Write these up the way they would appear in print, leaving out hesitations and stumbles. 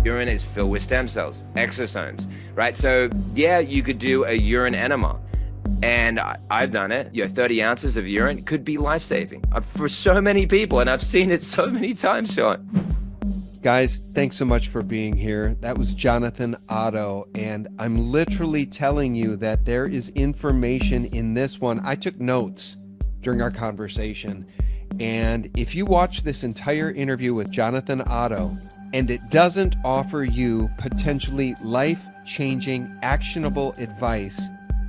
Urine is filled with stem cells, exosomes, right? So yeah, you could do a urine enema. And I've done it. 30 ounces of urine could be life-saving for so many people. And I've seen it so many times, Sean. Guys, thanks so much for being here. That was Jonathan Otto. And I'm literally telling you that there is information in this one. I took notes during our conversation. And if you watch this entire interview with Jonathan Otto and it doesn't offer you potentially life-changing, actionable advice,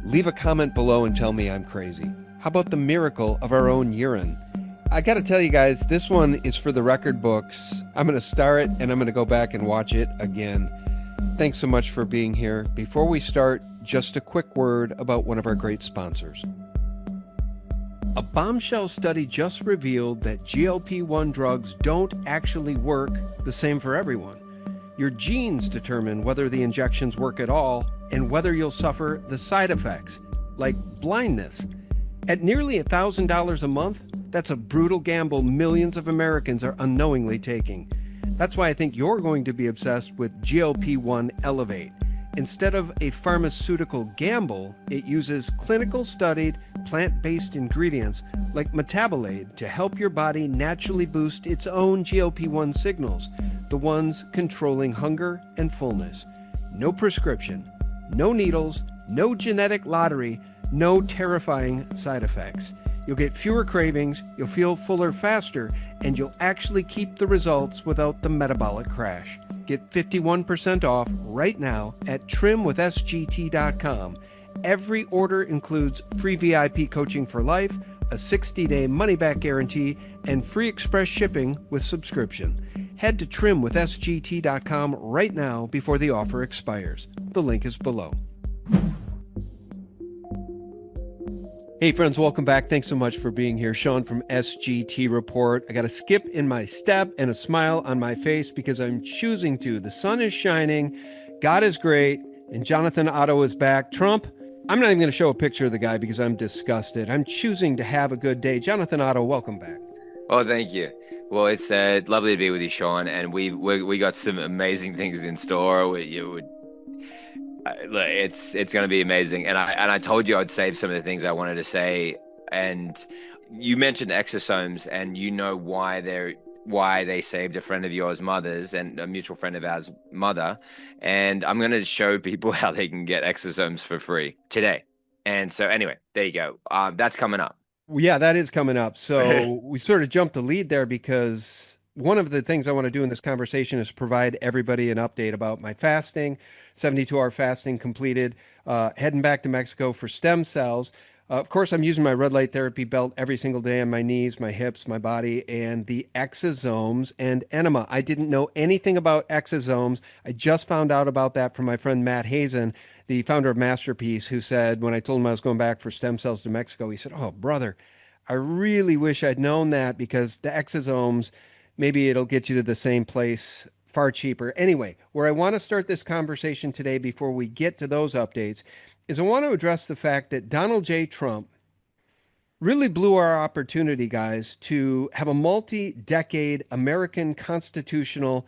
leave a comment below and tell me I'm crazy. How about the miracle of our own urine? I got to tell you guys, this one is for the record books. I'm going to star it and I'm going to go back and watch it again. Thanks so much for being here. Before we start, just a quick word about one of our great sponsors. A bombshell study just revealed that GLP-1 drugs don't actually work the same for everyone. Your genes determine whether the injections work at all and whether you'll suffer the side effects, like blindness. At nearly $1,000 a month, that's a brutal gamble millions of Americans are unknowingly taking. That's why I think you're going to be obsessed with GLP-1 Elevate. Instead of a pharmaceutical gamble, it uses clinical studied plant-based ingredients like metabolate to help your body naturally boost its own GLP-1 signals, the ones controlling hunger and fullness. No prescription, no needles, no genetic lottery, no terrifying side effects. You'll get fewer cravings, you'll feel fuller faster, and you'll actually keep the results without the metabolic crash. Get 51% off right now at trimwithsgt.com. Every order includes free VIP coaching for life, a 60-day money-back guarantee, and free express shipping with subscription. Head to trimwithsgt.com right now before the offer expires. The link is below. Hey friends, welcome back. Thanks so much for being here. Sean from SGT Report. I got a skip in my step and a smile on my face because I'm choosing to. The sun is shining, God is great, and Jonathan Otto is back. Trump, I'm not even going to show a picture of the guy because I'm disgusted. I'm choosing to have a good day. Jonathan Otto, welcome back. Oh, thank you. Well, it's lovely to be with you, Sean, and we got some amazing things in store. It's going to be amazing, and I told you I'd save some of the things I wanted to say, and you mentioned exosomes, and you know why they saved a friend of yours mother's and a mutual friend of ours mother, and I'm going to show people how they can get exosomes for free today. And so anyway, there you go. That's coming up. Yeah, that is coming up. So we sort of jumped the lead there because one of the things I want to do in this conversation is provide everybody an update about my fasting, 72-hour fasting completed, heading back to Mexico for stem cells. Of course, I'm using my red light therapy belt every single day on my knees, my hips, my body, and the exosomes and enema. I didn't know anything about exosomes. I just found out about that from my friend Matt Hazen, the founder of Masterpiece, who said when I told him I was going back for stem cells to Mexico, he said, "Oh, brother, I really wish I'd known that because the exosomes, maybe it'll get you to the same place far cheaper." Anyway, where I want to start this conversation today before we get to those updates is I want to address the fact that Donald J. Trump really blew our opportunity, guys, to have a multi-decade American constitutional,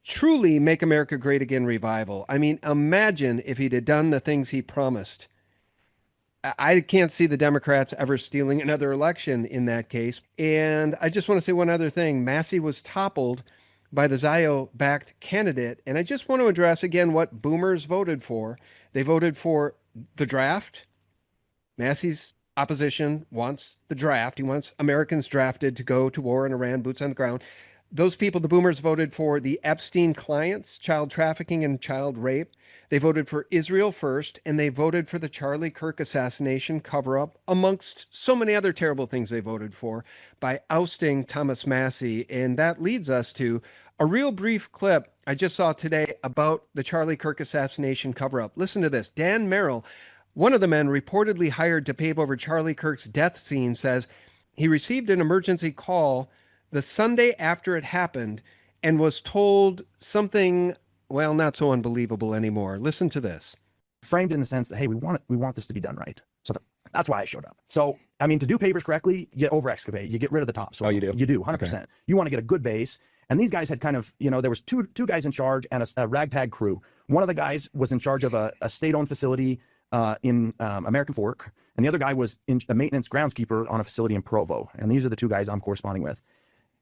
truly make America great again revival. I mean, imagine if he'd have done the things he promised. I can't see the Democrats ever stealing another election in that case. And I just want to say one other thing. Massey was toppled by the Zio-backed candidate. And I just want to address again what boomers voted for. They voted for the draft. Massey's opposition wants the draft. He wants Americans drafted to go to war in Iran, boots on the ground. Those people, the boomers, voted for the Epstein clients, child trafficking and child rape. They voted for Israel first, and they voted for the Charlie Kirk assassination cover-up, amongst so many other terrible things they voted for, by ousting Thomas Massey. And that leads us to a real brief clip I just saw today about the Charlie Kirk assassination cover-up. Listen to this. Dan Merrill, one of the men reportedly hired to pave over Charlie Kirk's death scene, says he received an emergency call the Sunday after it happened and was told something, well, not so unbelievable anymore. Listen to this. Framed in the sense that, hey, we want this to be done right. So that's why I showed up. So I mean, to do pavers correctly, you over excavate, you get rid of the topsoil. Oh, you do? You do, 100%. Okay. You want to get a good base. And these guys had kind of, you know, there was two guys in charge and a ragtag crew. One of the guys was in charge of a state-owned facility in American Fork, and the other guy was in a maintenance groundskeeper on a facility in Provo. And these are the two guys I'm corresponding with.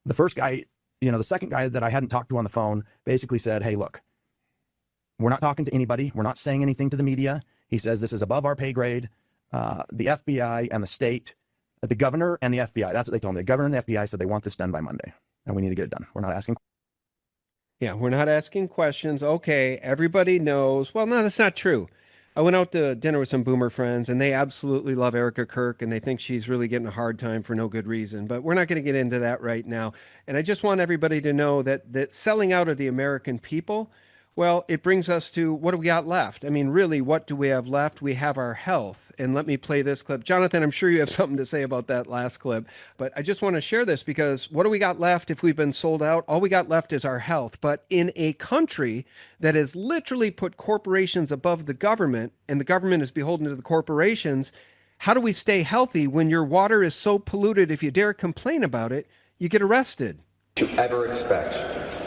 The first guy, you know, the second guy that I hadn't talked to on the phone basically said, hey, look, we're not talking to anybody. We're not saying anything to the media. He says this is above our pay grade. The FBI and the state, the governor and the FBI, that's what they told me. The governor and the FBI said they want this done by Monday, and we need to get it done. We're not asking. Yeah, we're not asking questions. Okay, everybody knows. Well, no, that's not true. I went out to dinner with some boomer friends, and they absolutely love Erica Kirk, and they think she's really getting a hard time for no good reason. But we're not going to get into that right now. And I just want everybody to know that selling out of the American people, well, it brings us to what do we got left? I mean, really, what do we have left? We have our health. And let me play this clip. Jonathan, I'm sure you have something to say about that last clip, but I just want to share this because what do we got left if we've been sold out? All we got left is our health. But in a country that has literally put corporations above the government and the government is beholden to the corporations, how do we stay healthy when your water is so polluted? If you dare complain about it, you get arrested. Do you ever expect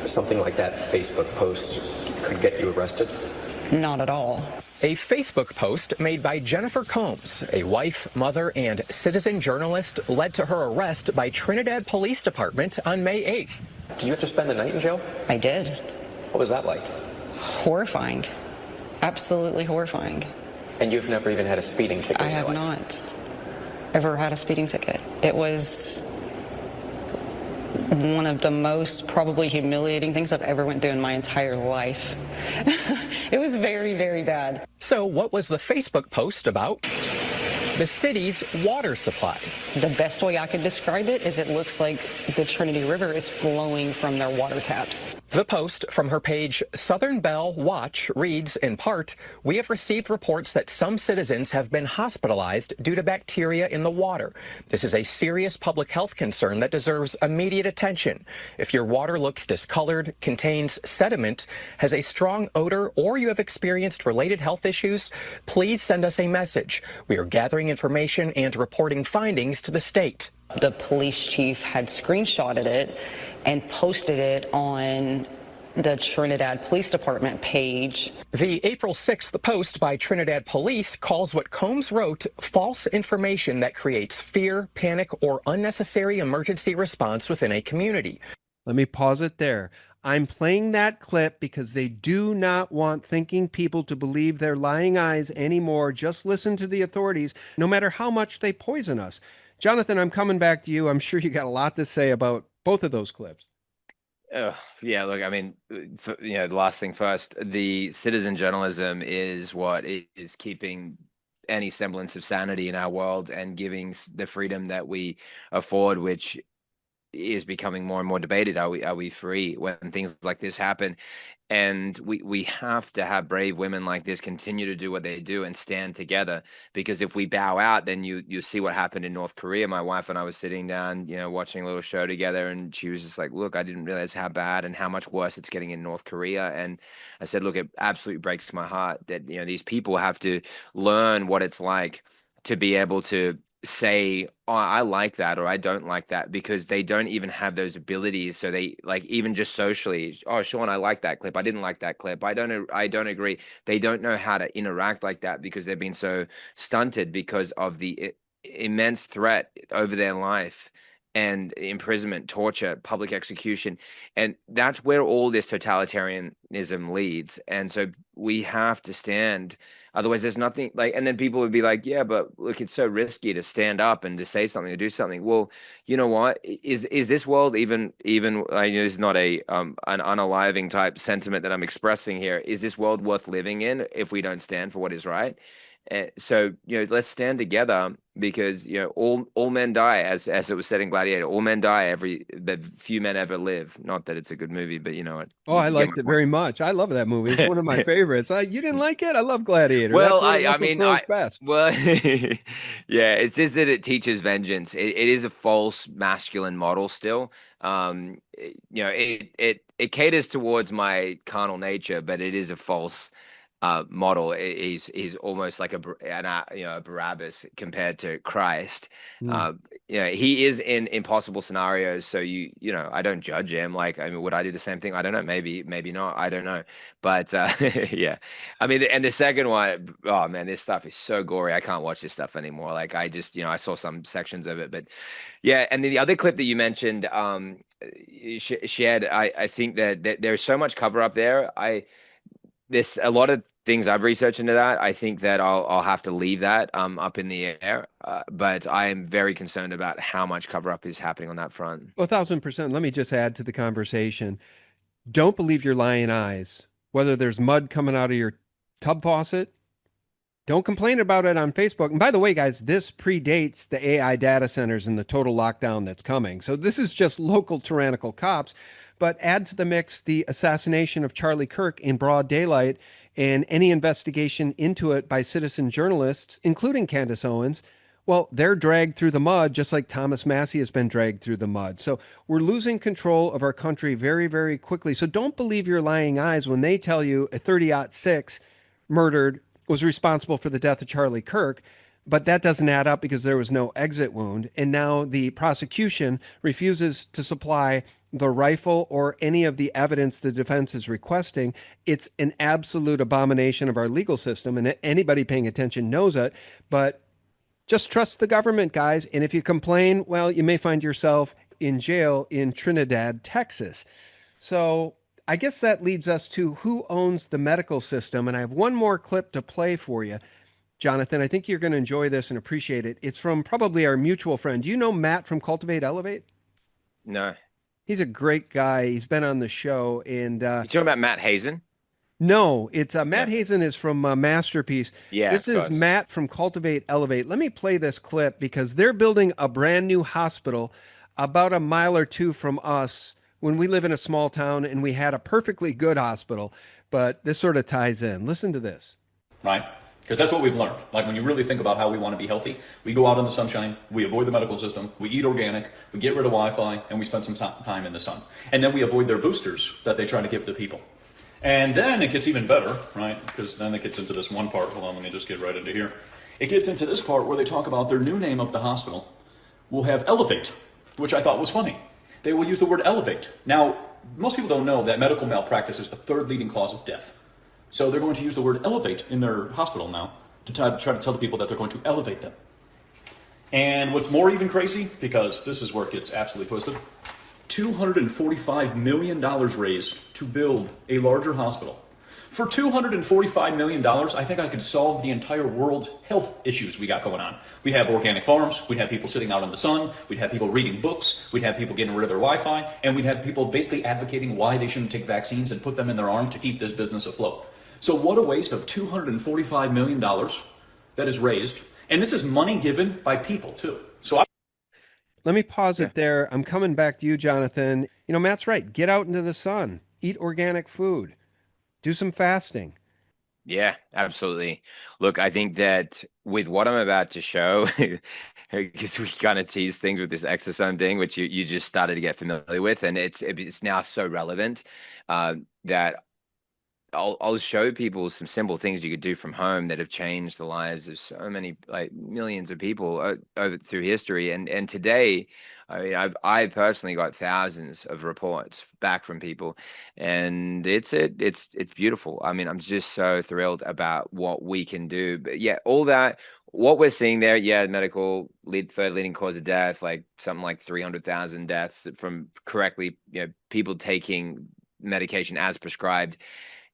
something like that Facebook post could get you arrested? Not at all. A Facebook post made by Jennifer Combs, a wife, mother, and citizen journalist, led to her arrest by Trinidad Police Department on May 8th. Did you have to spend the night in jail? I did. What was that like? Horrifying. Absolutely horrifying. And you've never even had a speeding ticket? I in your have life? not ever had a speeding ticket. It was one of the most probably humiliating things I've ever went through in my entire life. It was very, very bad. So what was the Facebook post about? The city's water supply. The best way I could describe it is it looks like the Trinity River is flowing from their water taps. The post from her page Southern Bell Watch reads, in part, "We have received reports that some citizens have been hospitalized due to bacteria in the water. This is a serious public health concern that deserves immediate attention. If your water looks discolored, contains sediment, has a strong odor, or you have experienced related health issues, please send us a message. We are gathering information and reporting findings to the state." The police chief had screenshotted it and posted it on the Trinidad Police Department page. The April 6th post by Trinidad Police calls what Combs wrote false information that creates fear, panic, or unnecessary emergency response within a community. Let me pause it there. I'm playing that clip because they do not want thinking people to believe their lying eyes anymore. Just listen to the authorities, no matter how much they poison us. Jonathan, I'm coming back to you. I'm sure you got a lot to say about both of those clips. Yeah, look, I mean, the last thing first, the citizen journalism is what is keeping any semblance of sanity in our world and giving the freedom that we afford, which is becoming more and more debated. Are we free when things like this happen? And we have to have brave women like this continue to do what they do and stand together, because if we bow out, then you see what happened in North Korea. My wife and I was sitting down, watching a little show together, and she was just like, look, I didn't realize how bad and how much worse it's getting in North Korea. And I said, look, it absolutely breaks my heart that these people have to learn what it's like to be able to say, oh, I like that, or I don't like that, because they don't even have those abilities. So they, like, even just socially, oh, Sean, I like that clip, I didn't like that clip, I don't agree. They don't know how to interact like that because they've been so stunted because of the immense threat over their life and imprisonment, torture, public execution. And that's where all this totalitarianism leads. And so we have to stand. Otherwise, there's nothing like, and then people would be like, yeah, but look, it's so risky to stand up and to say something, to do something. Well, you know what? Is this world even this is not an unaliving type sentiment that I'm expressing here. Is this world worth living in if we don't stand for what is right? So let's stand together, because all men die, as it was said in Gladiator. All men die, but few men ever live. Not that it's a good movie, but you know it. Oh, I liked it very much. I love that movie. It's one of my favorites. You didn't like it? I love Gladiator. Well, best. Well, yeah, it's just that it teaches vengeance. It is a false masculine model still. It caters towards my carnal nature, but it is a false model. He's almost like a Barabbas compared to Christ. He is in impossible scenarios. So I don't judge him. Like, I mean, would I do the same thing? I don't know. Maybe not. I don't know. But yeah, I mean, and the second one, oh man, this stuff is so gory. I can't watch this stuff anymore. Like, I just, I saw some sections of it, but yeah. And then the other clip that you mentioned, shared, I think that there's so much cover up there. There's a lot of things I've researched into that. I think that I'll have to leave that up in the air. But I am very concerned about how much cover up is happening on that front. Well, 1,000%. Let me just add to the conversation. Don't believe your lying eyes. Whether there's mud coming out of your tub faucet, don't complain about it on Facebook. And by the way, guys, this predates the AI data centers and the total lockdown that's coming. So this is just local tyrannical cops. But add to the mix the assassination of Charlie Kirk in broad daylight and any investigation into it by citizen journalists, including Candace Owens. Well, they're dragged through the mud, just like Thomas Massey has been dragged through the mud. So we're losing control of our country very, very quickly. So don't believe your lying eyes when they tell you a 30-06 murdered was responsible for the death of Charlie Kirk. But that doesn't add up because there was no exit wound. And now the prosecution refuses to supply the rifle or any of the evidence the defense is requesting. It's an absolute abomination of our legal system. And anybody paying attention knows it. But just trust the government, guys. And if you complain, well, you may find yourself in jail in Trinidad, Texas. So I guess that leads us to who owns the medical system. And I have one more clip to play for you. Jonathan, I think you're going to enjoy this and appreciate it. It's from probably our mutual friend. Do you know Matt from Cultivate Elevate? No. He's a great guy. He's been on the show. And You talking about Matt Hazen? no, it's Matt Hazen is from Masterpiece. Yeah, this of is course. Matt from Cultivate Elevate. Let me play this clip because they're building a brand new hospital about a mile or two from us when we live in a small town and we had a perfectly good hospital. But this sort of ties in. Listen to this. Right? Because that's what we've learned. Like when you really think about how we want to be healthy, we go out in the sunshine, we avoid the medical system, we eat organic, we get rid of Wi-Fi, and we spend some time in the sun. And then we avoid their boosters that they try to give the people. And then it gets even better, right? Because then it gets into this one part. Hold on, let me just get right into here. It gets into this part where they talk about their new name of the hospital will have Elevate, which I thought was funny. They will use the word elevate. Now, most people don't know that medical malpractice is the third leading cause of death. So they're going to use the word elevate in their hospital now to try to tell the people that they're going to elevate them. And what's more even crazy, because this is where it gets absolutely twisted, $245 million raised to build a larger hospital. For $245 million, I think I could solve the entire world's health issues we got going on. We'd have organic farms, we'd have people sitting out in the sun, we'd have people reading books, we'd have people getting rid of their Wi-Fi, and we'd have people basically advocating why they shouldn't take vaccines and put them in their arm to keep this business afloat. So what a waste of $245 million that is raised. And this is money given by people too. So Let me pause it there. I'm coming back to you, Jonathan. You know, Matt's right. Get out into the sun. Eat organic food. Do some fasting. Yeah, absolutely. Look, I think that with what I'm about to show, because we kind of tease things with this exosome thing, which you just started to get familiar with, and it's now so relevant that I'll show people some simple things you could do from home that have changed the lives of so many, like millions of people over through history. And today, I mean, I personally got thousands of reports back from people, and it's beautiful. I mean, I'm just so thrilled about what we can do. But yeah, all that, what we're seeing there, yeah, medical third leading cause of death, like something like 300,000 deaths from correctly, people taking medication as prescribed.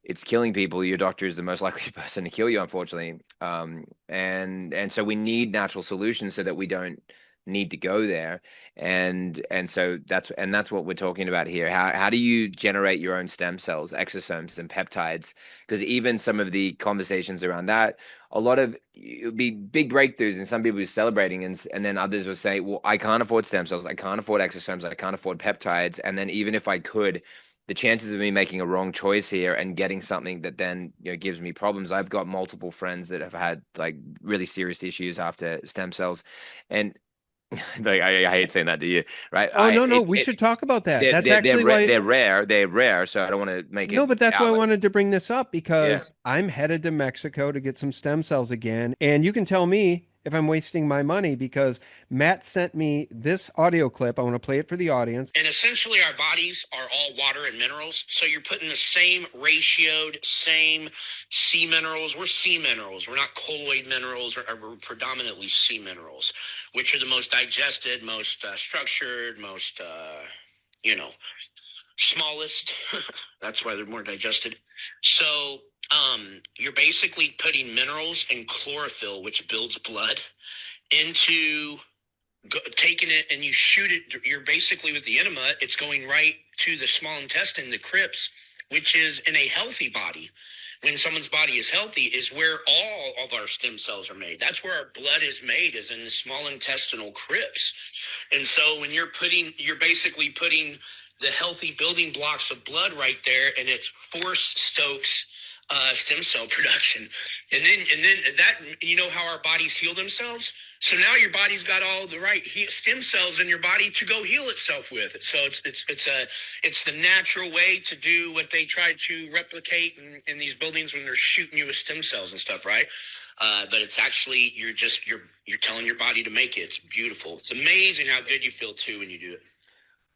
It's killing people. Your doctor is the most likely person to kill you, unfortunately. And so we need natural solutions so that we don't need to go there. And so that's what we're talking about here. How do you generate your own stem cells, exosomes, and peptides? Because even some of the conversations around that, a lot of it would be big breakthroughs, and some people are celebrating, and then others will say, well, I can't afford stem cells, I can't afford exosomes, I can't afford peptides. And then even if I could, the chances of me making a wrong choice here and getting something that then gives me problems. I've got multiple friends that have had like really serious issues after stem cells, and Like I hate saying that to you, right? Oh, no, we should talk about that. That's actually why. They're rare, so I don't want to make No, it but that's why out I like, wanted to bring this up yeah. because I'm headed to Mexico to get some stem cells again. And you can tell me if I'm wasting my money because Matt sent me this audio clip. I want to play it for the audience. And essentially, our bodies are all water and minerals. So you're putting the same ratioed, same sea minerals. We're sea minerals. We're not colloid minerals. We're predominantly sea minerals, which are the most digested, most structured, most, you know, smallest. That's why they're more digested. So you're basically putting minerals and chlorophyll, which builds blood, into taking it, and you shoot it. You're basically, with the enema, it's going right to the small intestine, the crypts, which is in a healthy body. When someone's body is healthy, is where all of our stem cells are made. That's where our blood is made, is in the small intestinal crypts. And so when you're basically putting the healthy building blocks of blood right there, and it stokes stem cell production. And then that, you know how our bodies heal themselves? So now your body's got all the right stem cells in your body to go heal itself with. So it's the natural way to do what they try to replicate in these buildings when they're shooting you with stem cells and stuff, right? But it's actually, you're telling your body to make it. It's beautiful. It's amazing how good you feel too when you do it.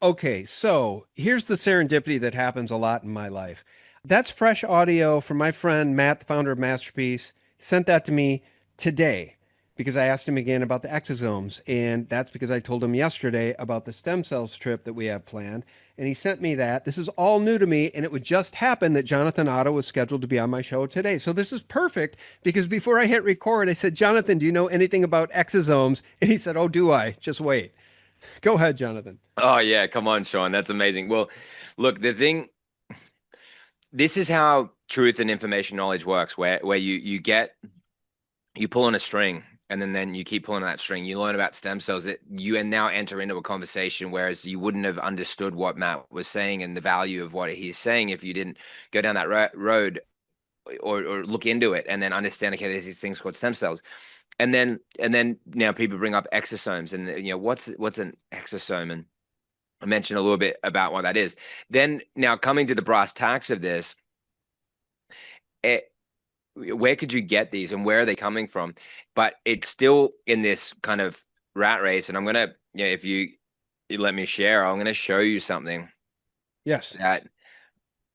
Okay, so here's the serendipity that happens a lot in my life. That's fresh audio from my friend Matt, the founder of Masterpiece. He sent that to me today because I asked him again about the exosomes. And that's because I told him yesterday about the stem cells trip that we have planned. And he sent me that. This is all new to me. And it would just happen that Jonathan Otto was scheduled to be on my show today. So this is perfect because before I hit record, I said, Jonathan, do you know anything about exosomes? And he said, oh, do I? Just wait. Go ahead, Jonathan. Oh yeah, come on, Sean. That's amazing. Well, look, this is how truth and information knowledge works, where you pull on a string and then you keep pulling on that string. You learn about stem cells that you now enter into a conversation, whereas you wouldn't have understood what Matt was saying and the value of what he's saying if you didn't go down that road or look into it and then understand, okay, there's these things called stem cells. And then now people bring up exosomes and what's an exosome, and I mentioned a little bit about what that is. Then now coming to the brass tacks of this, where could you get these and where are they coming from? But it's still in this kind of rat race. And I'm gonna, if you let me share, I'm gonna show you something. Yes.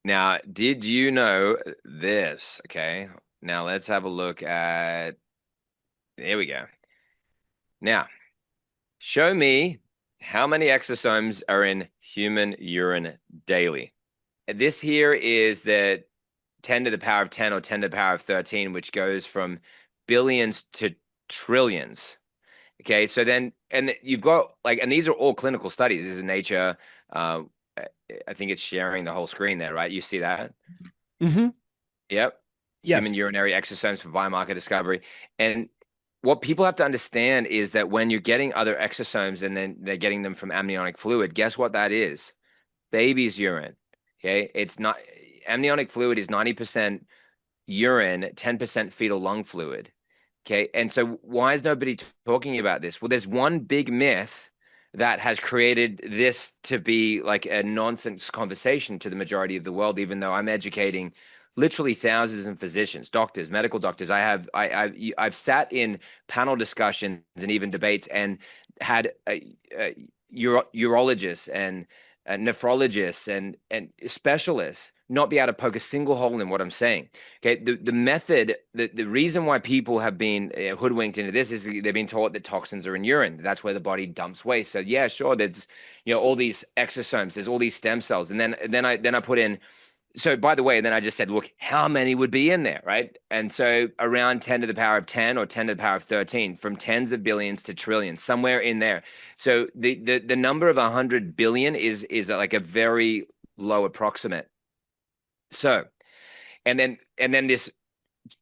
Now, did you know this? Okay. Now let's have a look at. There we go. Now, show me how many exosomes are in human urine daily. This here is the 10 to the power of 10 or 10 to the power of 13, which goes from billions to trillions. Okay, so then, and you've got and these are all clinical studies. This is Nature. I think it's sharing the whole screen there, right? You see that? Mm-hmm. Yep. Yes. Human urinary exosomes for biomarker discovery. And what people have to understand is that when you're getting other exosomes and then they're getting them from amniotic fluid, guess what that is? Baby's urine. Okay. It's not, amniotic fluid is 90% urine, 10% fetal lung fluid. Okay. And so why is nobody talking about this? Well, there's one big myth that has created this to be like a nonsense conversation to the majority of the world, even though I'm educating literally thousands of physicians, doctors, medical doctors. I've sat in panel discussions and even debates and had urologists and nephrologists and specialists not be able to poke a single hole in what I'm saying. Okay, the method, the reason why people have been hoodwinked into this is they've been taught that toxins are in urine. That's where the body dumps waste. So yeah, sure, there's all these exosomes, there's all these stem cells, and then I put in. So by the way, then I just said, look, how many would be in there, right? And so around 10 to the power of 10 or 10 to the power of 13, from tens of billions to trillions, somewhere in there. So the number of 100 billion is like a very low approximate. So, and then this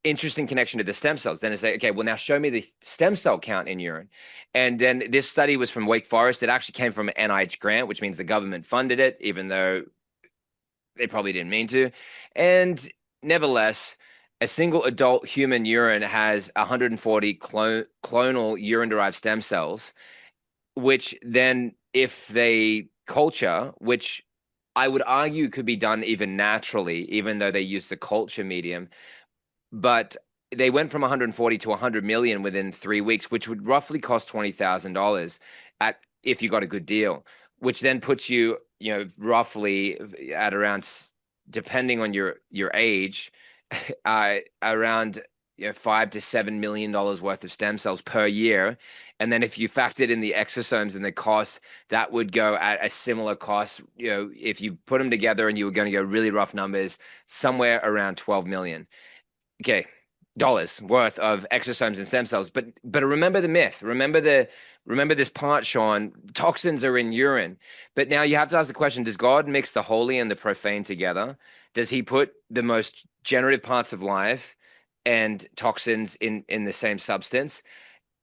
interesting connection to the stem cells. Then it's like, okay, well now show me the stem cell count in urine. And then this study was from Wake Forest. It actually came from an NIH grant, which means the government funded it, even though they probably didn't mean to. And nevertheless, a single adult human urine has 140 clonal urine-derived stem cells. which then if they culture, which I would argue could be done even naturally, even though they use the culture medium, but they went from 140 to 100 million within 3 weeks, which would roughly cost $20,000 at if you got a good deal, which then puts you, roughly at around, depending on your age, around $5 to $7 million worth of stem cells per year. And then if you factored in the exosomes and the cost, that would go at a similar cost. If you put them together and you were going to go really rough numbers, somewhere around 12 million. Okay, dollars worth of exosomes and stem cells. But remember the myth. Remember this part, Sean. Toxins are in urine. But now you have to ask the question: does God mix the holy and the profane together? Does He put the most generative parts of life and toxins in the same substance?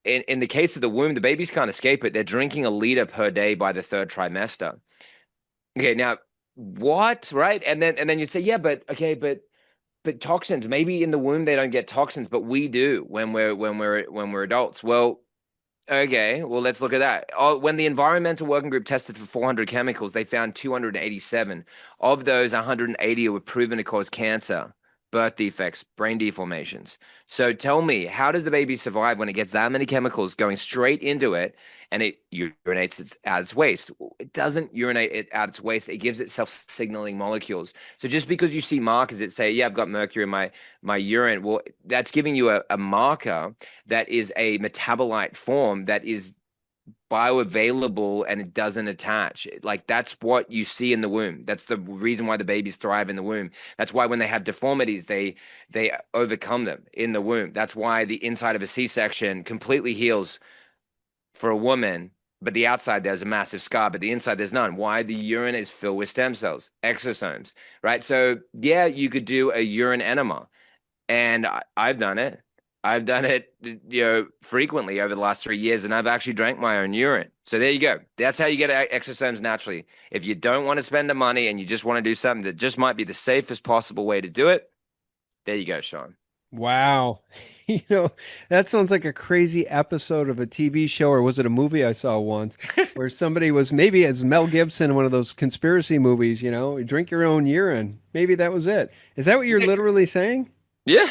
In the case of the womb, the babies can't escape it. They're drinking 1 liter per day by the third trimester. Okay, now what? Right? And then you say, yeah, but toxins, maybe in the womb they don't get toxins, but we do when we're adults. Well, okay, well, let's look at that. When the environmental working group tested for 400 chemicals, they found 287. Of those, 180 were proven to cause cancer, birth defects, brain deformations. So tell me, how does the baby survive when it gets that many chemicals going straight into it and it urinates out its waste? It doesn't urinate it out its waste. It gives itself signaling molecules. So just because you see markers that say, yeah, I've got mercury in my urine, well, that's giving you a marker that is a metabolite form that is bioavailable and it doesn't attach. Like, that's what you see in the womb. That's the reason why the babies thrive in the womb. That's why when they have deformities, they overcome them in the womb. That's why the inside of a C-section completely heals for a woman, but the outside there's a massive scar, but the inside there's none. Why? The urine is filled with stem cells, exosomes, right? So yeah, you could do a urine enema, and I've done it. I've done it, frequently over the last 3 years, and I've actually drank my own urine. So there you go. That's how you get exosomes naturally. If you don't want to spend the money and you just want to do something that just might be the safest possible way to do it, there you go, Sean. Wow. That sounds like a crazy episode of a TV show, or was it a movie I saw once where somebody was, maybe as Mel Gibson in one of those conspiracy movies, drink your own urine. Maybe that was it. Is that what you're literally saying? Yeah.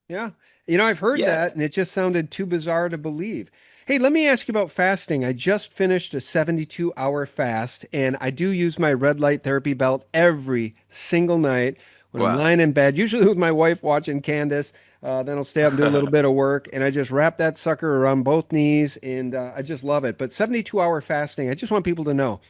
Yeah. I've heard Yeah. that and it just sounded too bizarre to believe. Hey, let me ask you about fasting. I just finished a 72-hour fast and I do use my red light therapy belt every single night when I'm Wow. lying in bed, usually with my wife watching Candace. Then I'll stay up and do a little bit of work and I just wrap that sucker around both knees and I just love it. But 72-hour fasting, I just want people to know,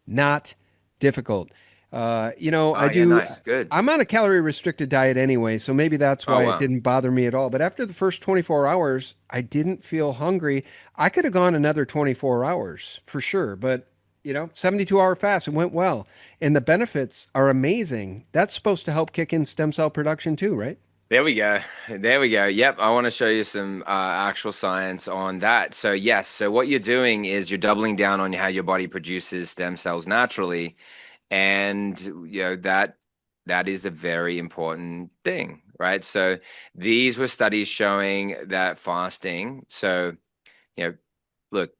not difficult. I Yeah, do. nice. Good. I'm on a calorie restricted diet anyway, so maybe that's Oh, why it wow. didn't bother me at all. But after the first 24 hours, I didn't feel hungry. I could have gone another 24 hours for sure, but 72-hour fast, it went well. And the benefits are amazing. That's supposed to help kick in stem cell production too, right? There we go. There we go. Yep. I want to show you some actual science on that. So yes. So what you're doing is you're doubling down on how your body produces stem cells naturally. And that is a very important thing, right? So these were studies showing that fasting. So, look,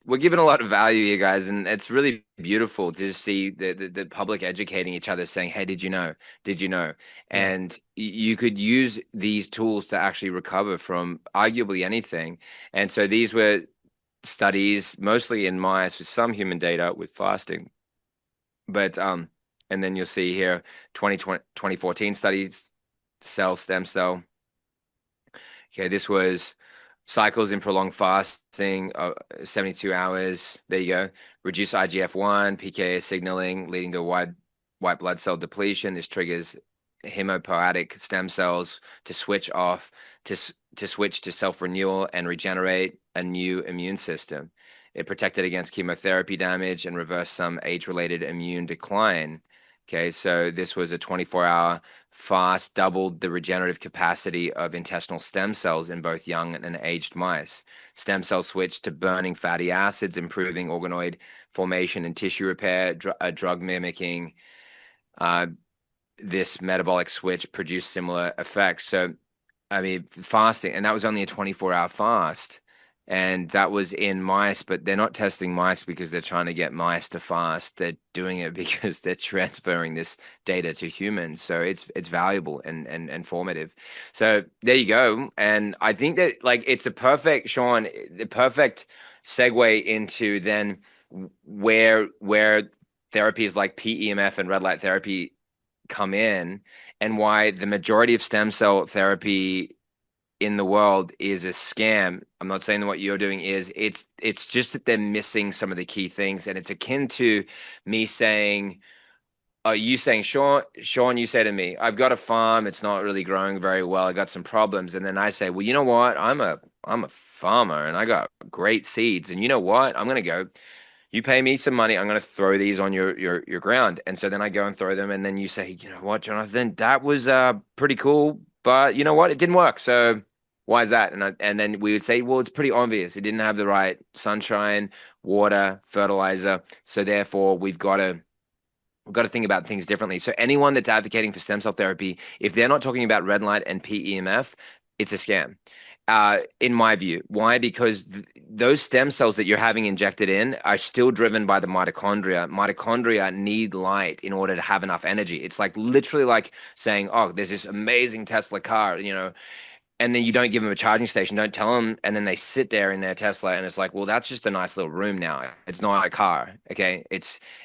we're giving a lot of value here, guys, and it's really beautiful to see the public educating each other, saying, "Hey, did you know? Did you know?" Yeah. And you could use these tools to actually recover from arguably anything. And so these were studies mostly in mice with some human data with fasting. But and then you'll see here 2014 studies, stem cell. Okay, this was cycles in prolonged fasting, 72 hours. There you go. Reduce IGF-1, PKA signaling, leading to white blood cell depletion. This triggers hemopoietic stem cells to switch off, to switch to self-renewal and regenerate a new immune system. It protected against chemotherapy damage and reversed some age-related immune decline. Okay, so this was a 24-hour fast, doubled the regenerative capacity of intestinal stem cells in both young and aged mice. Stem cells switched to burning fatty acids, improving organoid formation and tissue repair. A drug mimicking this metabolic switch produced similar effects. So, I mean, fasting, and that was only a 24-hour fast. And that was in mice, but they're not testing mice because they're trying to get mice to fast. They're doing it because they're transferring this data to humans. So it's valuable and informative. So there you go. And I think that like it's a perfect, Sean, the perfect segue into then where therapies like PEMF and red light therapy come in, and why the majority of stem cell therapy in the world is a scam. I'm not saying that what you're doing is. It's just that they're missing some of the key things, and it's akin to me saying, "Are you saying, Sean, you say to me, I've got a farm, it's not really growing very well, I got some problems." And then I say, "Well, you know what? I'm a farmer and I got great seeds. And you know what? I'm gonna go, you pay me some money, I'm gonna throw these on your ground." And so then I go and throw them, and then you say, "You know what, Jonathan, that was pretty cool, but you know what? It didn't work. So why is that?" And then we would say, "Well, it's pretty obvious. It didn't have the right sunshine, water, fertilizer. So therefore, we've got to think about things differently." So anyone that's advocating for stem cell therapy, if they're not talking about red light and PEMF, it's a scam. In my view. Why? Because those stem cells that you're having injected in are still driven by the mitochondria. Mitochondria need light in order to have enough energy. It's like literally like saying, "Oh, there's this amazing Tesla car, and then you don't give them a charging station, don't tell them, and then they sit there in their Tesla, and it's like, well, that's just a nice little room now. It's not a car, okay?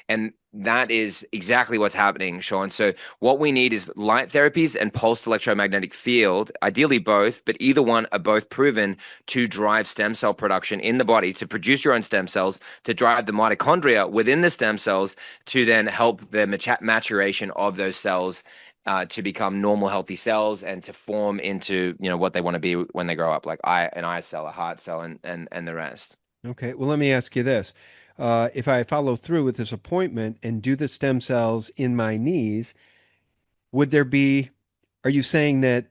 And that is exactly what's happening, Sean. So what we need is light therapies and pulsed electromagnetic field, ideally both, but either one are both proven to drive stem cell production in the body, to produce your own stem cells, to drive the mitochondria within the stem cells, to then help the maturation of those cells to become normal, healthy cells and to form into, what they want to be when they grow up, like an eye cell, a heart cell, and the rest. Okay, well, let me ask you this. If I follow through with this appointment and do the stem cells in my knees, are you saying that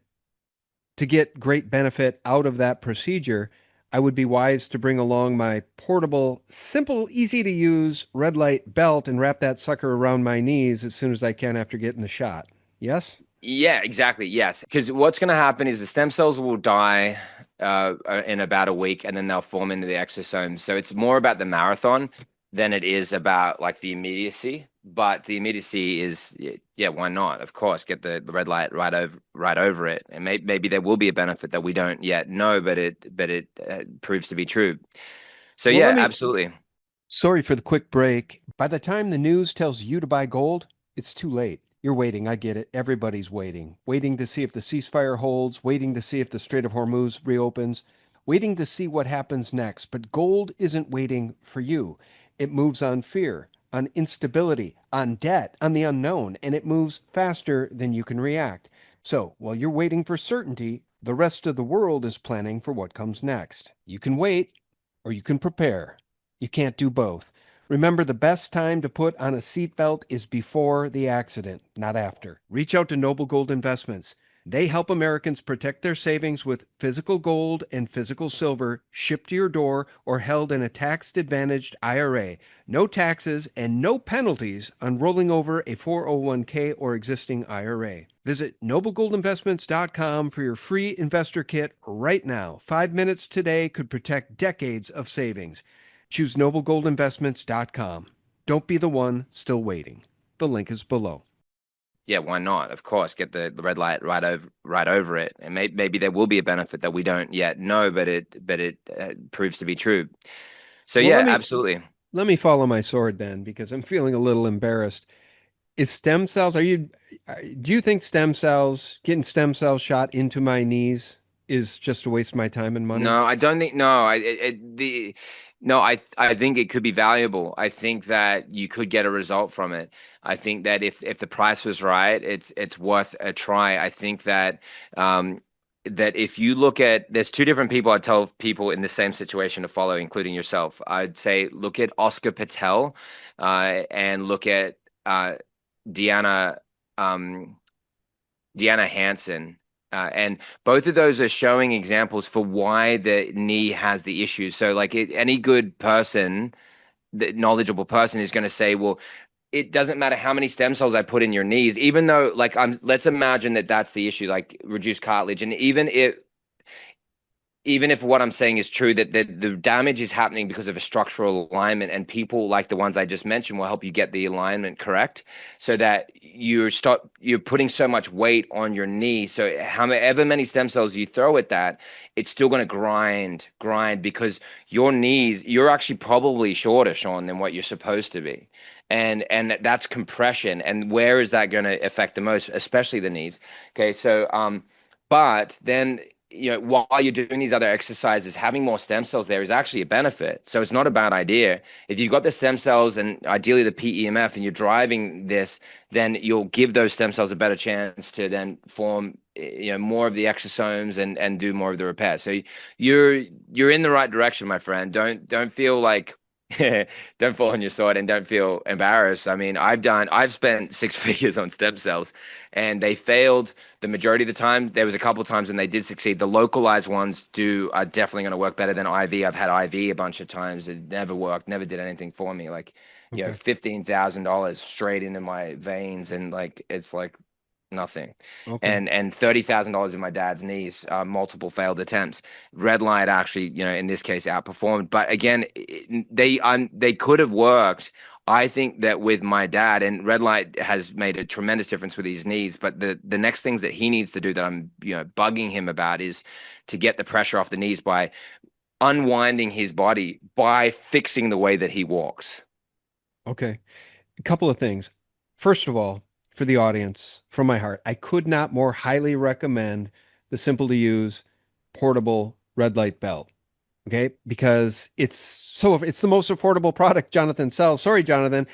to get great benefit out of that procedure, I would be wise to bring along my portable, simple, easy to use red light belt and wrap that sucker around my knees as soon as I can after getting the shot? Yes? Yeah, exactly. Yes. Because what's going to happen is the stem cells will die in about a week, and then they'll form into the exosomes. So it's more about the marathon than it is about like the immediacy. But the immediacy is, yeah, why not? Of course, get the red light right over it, and maybe there will be a benefit that we don't yet know, but it proves to be true. So Well, yeah, absolutely. Sorry for the quick break. By the time the news tells you to buy gold, it's too late. You're waiting. I get it. Everybody's waiting. Waiting to see if the ceasefire holds, waiting to see if the Strait of Hormuz reopens, waiting to see what happens next. But gold isn't waiting for you. It moves on fear, on instability, on debt, on the unknown, and it moves faster than you can react. So while you're waiting for certainty, the rest of the world is planning for what comes next. You can wait, or you can prepare. You can't do both. Remember, the best time to put on a seatbelt is before the accident, not after. Reach out to Noble Gold Investments. They help Americans protect their savings with physical gold and physical silver shipped to your door or held in a tax-advantaged IRA. No taxes and no penalties on rolling over a 401k or existing IRA. Visit noblegoldinvestments.com for your free investor kit right now. 5 minutes today could protect decades of savings. Choose noblegoldinvestments.com. Don't be the one still waiting. The link is below. Yeah, why not? Of course, get the red light right over it, and maybe there will be a benefit that we don't yet know, but it proves to be true. So Well, yeah, absolutely. Let me follow my sword then, because I'm feeling a little embarrassed. Is stem cells? Do you think getting stem cells shot into my knees is just a waste of my time and money? No, I don't think. No, I think it could be valuable. I think that you could get a result from it. I think that if the price was right, it's worth a try. I think that that if you look at, there's two different people I tell people in the same situation to follow, including yourself. I'd say look at Oscar Patel, and look at Deanna Deanna Hansen. And both of those are showing examples for why the knee has the issue. So, like any good person, the knowledgeable person is going to say, well, it doesn't matter how many stem cells I put in your knees, even though, like, let's imagine that that's the issue, like reduced cartilage. And even even if what I'm saying is true, that the damage is happening because of a structural alignment, and people like the ones I just mentioned will help you get the alignment correct, so that you're putting so much weight on your knee. So however many stem cells you throw at that, it's still going to grind because your knees, you're actually probably shorter, Sean, than what you're supposed to be. And that's compression. And where is that going to affect the most, especially the knees? Okay, so but then, while you're doing these other exercises, having more stem cells there is actually a benefit. So it's not a bad idea. If you've got the stem cells and ideally the PEMF and you're driving this, then you'll give those stem cells a better chance to then form, more of the exosomes and do more of the repair. So you're in the right direction, my friend. Don't feel like don't fall on your sword and don't feel embarrassed. I mean, I've spent 6 figures on stem cells and they failed the majority of the time. There was a couple of times when they did succeed. The localized ones are definitely going to work better than IV. I've had IV a bunch of times. It never worked, never did anything for me. Like, Okay. $15,000 straight into my veins. And like, it's like nothing. Okay. And $30,000 in my dad's knees, multiple failed attempts. Red light actually, in this case, outperformed. But again, they could have worked. I think that with my dad, and red light has made a tremendous difference with his knees. But the next things that he needs to do that I'm bugging him about is to get the pressure off the knees by unwinding his body by fixing the way that he walks. Okay. A couple of things. First of all, for the audience, from my heart, I could not more highly recommend the simple to use portable red light belt. Okay, because it's the most affordable product Jonathan sells. Sorry, Jonathan.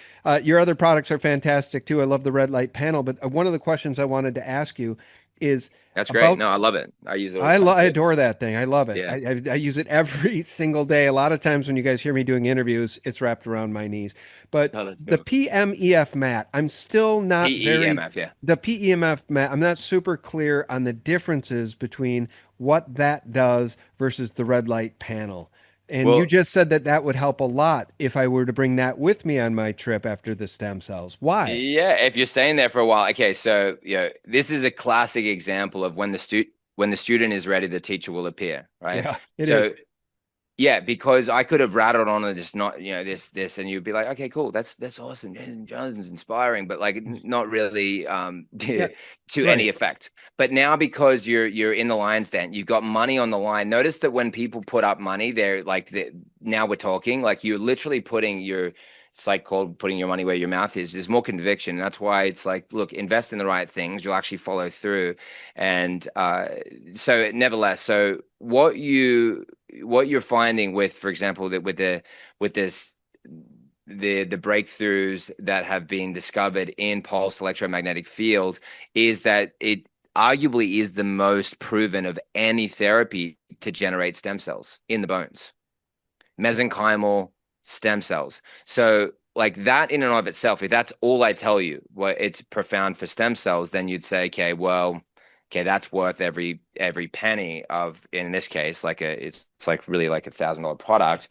Your other products are fantastic too. I love the red light panel, but one of the questions I wanted to ask you is That's great. No, I love it. I use it all the I time too. adore that thing. I love it. Yeah. I use it every single day. A lot of times when you guys hear me doing interviews, it's wrapped around my knees. But Oh, that's the cool. PMEF mat, I'm still not PEMF, yeah. the PEMF mat, I'm not super clear on the differences between what that does versus the red light panel. And you Well, just said that that would help a lot if I were to bring that with me on my trip after the stem cells. Why? yeah, if you're staying there for a while. Okay, so this is a classic example of when the student is ready, the teacher will appear, right? Yeah, it So is. yeah, because I could have rattled on and just not, this, and you'd be like, okay, cool, that's awesome. And Jonathan's inspiring, but like not really Yeah, to right. any effect. But now because you're in the lion's den, you've got money on the line. Notice that when people put up money, they're like, now we're talking, like you're literally it's like called putting your money where your mouth is. There's more conviction. That's why it's like, look, invest in the right things. You'll actually follow through. And so nevertheless, so what you're finding with, for example, that with this the breakthroughs that have been discovered in pulse electromagnetic field is that it arguably is the most proven of any therapy to generate stem cells in the bones, mesenchymal stem cells. So like that in and of itself, if that's all I tell you, well, it's profound for stem cells, then you'd say, okay, well, okay, that's worth every penny of, in this case, it's like really like $1,000 product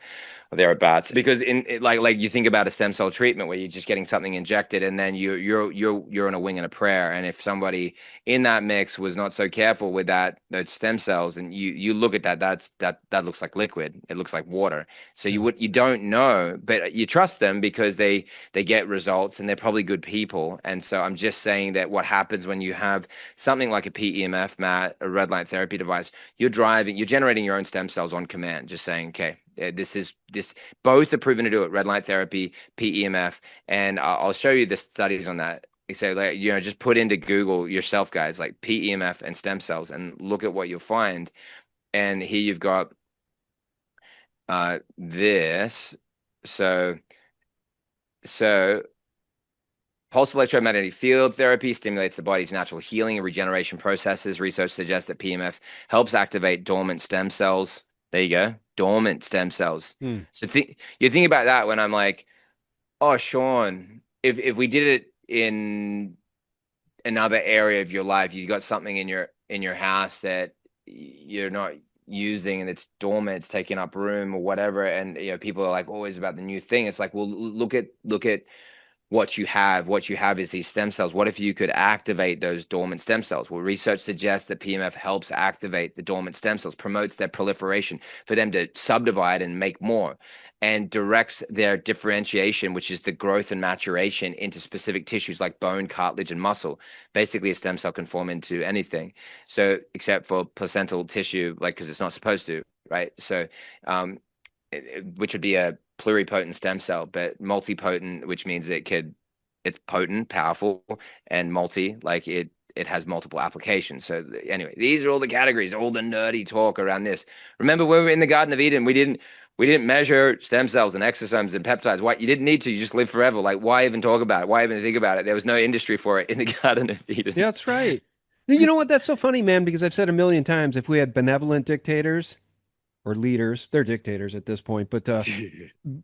or thereabouts. Because like you think about a stem cell treatment where you're just getting something injected and then you're on a wing and a prayer. And if somebody in that mix was not so careful with those stem cells, and you look at that looks like liquid, it looks like water. So you don't know, but you trust them because they get results and they're probably good people. And so I'm just saying that what happens when you have something like a PEMF mat, a red light therapy device, you're generating your own stem cells on command, just saying, okay, this both are proven to do it, red light therapy, PEMF. And I'll show you the studies on that. So like, just put into Google yourself, guys, like PEMF and stem cells, and look at what you'll find. And here you've got this. So pulse electromagnetic field therapy stimulates the body's natural healing and regeneration processes. Research suggests that PEMF helps activate dormant stem cells. There you go, dormant stem cells. So you think about that when I'm like, oh, Sean, if we did it in another area of your life, you got something in your house that you're not using and it's dormant, it's taking up room or whatever, and people are like always about the new thing. It's like, well, look at what you have. What you have is these stem cells. What if you could activate those dormant stem cells? Well, research suggests that PMF helps activate the dormant stem cells, promotes their proliferation for them to subdivide and make more, and directs their differentiation, which is the growth and maturation, into specific tissues like bone, cartilage, and muscle. Basically, a stem cell can form into anything, so except for placental tissue, like, because it's not supposed to, right? So which would be a pluripotent stem cell, but multipotent, which means it's potent, powerful, and like it has multiple applications. So anyway, these are all the categories, all the nerdy talk around this. Remember when we were in the Garden of Eden, we didn't measure stem cells and exosomes and peptides. Why? You didn't need to. You just live forever. Like, why even talk about it? Why even think about it? There was no industry for it in the Garden of Eden. Yeah, that's right. You know what? That's so funny, man, because I've said a million times, if we had benevolent dictators or leaders, they're dictators at this point, but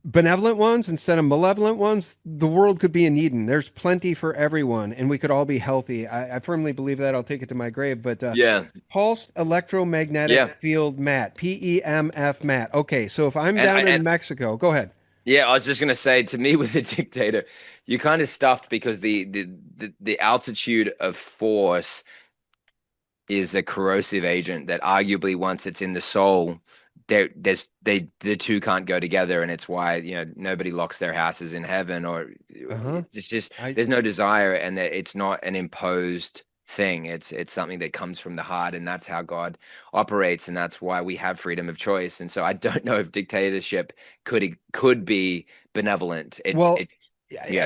benevolent ones instead of malevolent ones, the world could be in Eden. There's plenty for everyone, and we could all be healthy. I firmly believe that. I'll take it to my grave. But Yeah. pulsed electromagnetic Yeah. field mat, PEMF mat. Okay, so if I'm down in Mexico, go ahead. Yeah, I was just gonna say, to me, with a dictator, you're kind of stuffed because the altitude of force is a corrosive agent that arguably, once it's in the soul, the two can't go together, and it's why, nobody locks their houses in heaven, or it's just there's no desire, and that it's not an imposed thing. It's something that comes from the heart, and that's how God operates, and that's why we have freedom of choice. And so I don't know if dictatorship could be benevolent.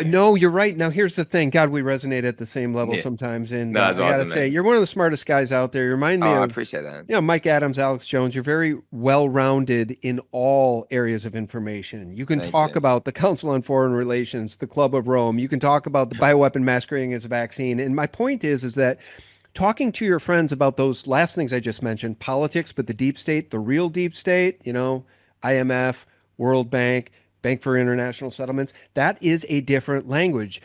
No, you're right. Now, here's the thing. God, we resonate at the same level sometimes. And No, that's I gotta awesome, say, man. you're one of the smartest guys out there. You remind me I of, appreciate that. Mike Adams, Alex Jones. You're very well-rounded in all areas of information. You can talk about the Council on Foreign Relations, the Club of Rome. You can talk about the bioweapon masquerading as a vaccine. And my point is that talking to your friends about those last things I just mentioned, politics, but the deep state, the real deep state, IMF, World Bank, Bank for International Settlements, that is a different language.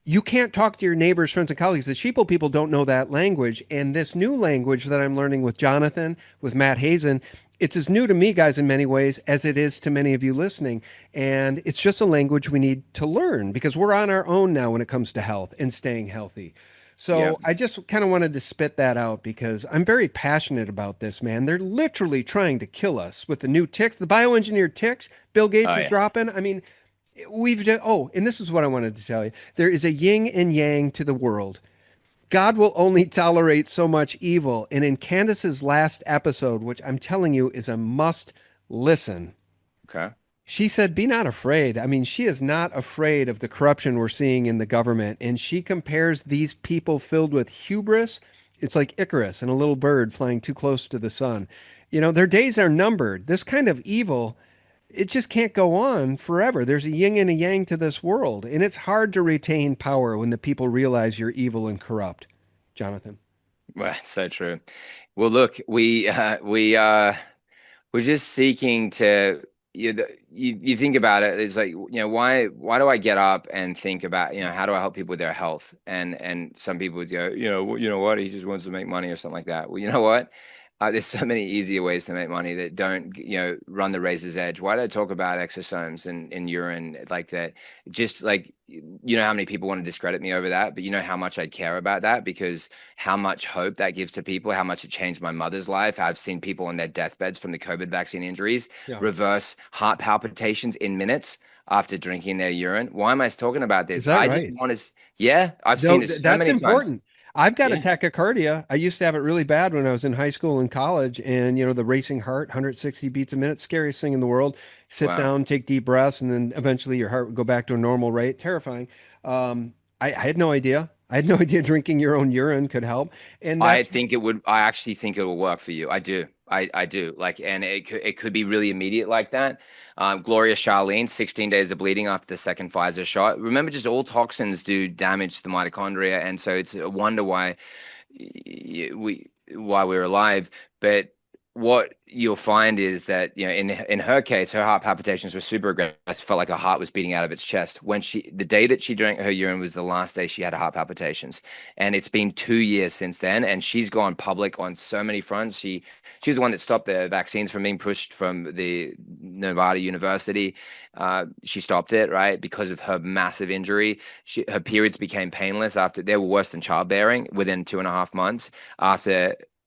You can't talk to your neighbors, friends, and colleagues. The sheeple people don't know that language. And this new language that I'm learning with Jonathan, with Matt Hazen, it's as new to me, guys, in many ways, as it is to many of you listening. And it's just a language we need to learn, because we're on our own now when it comes to health and staying healthy. So I just kind of wanted to spit that out, because I'm very passionate about this, man. They're literally trying to kill us with the new ticks, the bioengineered ticks Bill Gates is dropping. I mean, and this is what I wanted to tell you. There is a yin and yang to the world. God will only tolerate so much evil. And in Candace's last episode, which I'm telling you is a must listen. Okay. She said, be not afraid. I mean, she is not afraid of the corruption we're seeing in the government. And she compares these people filled with hubris. It's like Icarus and a little bird flying too close to the sun. Their days are numbered. This kind of evil, it just can't go on forever. There's a yin and a yang to this world. And it's hard to retain power when the people realize you're evil and corrupt. Jonathan. Well, it's so true. Well, look, we're just seeking to, you think about it, it's like, why do I get up and think about, how do I help people with their health? And some people would go, what, he just wants to make money or something like that. Well, you know what? There's so many easier ways to make money that don't, run the razor's edge. Why do I talk about exosomes and urine like that? Just like, how many people want to discredit me over that, but how much I care about that, because how much hope that gives to people, how much it changed my mother's life. I've seen people on their deathbeds from the COVID vaccine injuries reverse heart palpitations in minutes after drinking their urine. Why am I talking about this? Right? Just want to, I've seen it so that's many important. times. I've got a tachycardia. I used to have it really bad when I was in high school and college, and the racing heart, 160 beats a minute, scariest thing in the world. Sit down, take deep breaths, and then eventually your heart would go back to a normal rate. Terrifying. I had no idea. I had no idea drinking your own urine could help. And I actually think it will work for you. I do. I do. Like, and it could be really immediate like that. Gloria Charlene, 16 days of bleeding after the second Pfizer shot. Remember, just all toxins do damage to the mitochondria. And so it's a wonder why we're alive. But what you'll find is that, in her case, her heart palpitations were super aggressive. Felt like her heart was beating out of its chest. The day that she drank her urine was the last day she had heart palpitations, and it's been 2 years since then. And she's gone public on so many fronts. She's the one that stopped the vaccines from being pushed from the Nevada University. She stopped it, right, because of her massive injury. Her periods became painless after they were worse than childbearing within 2.5 months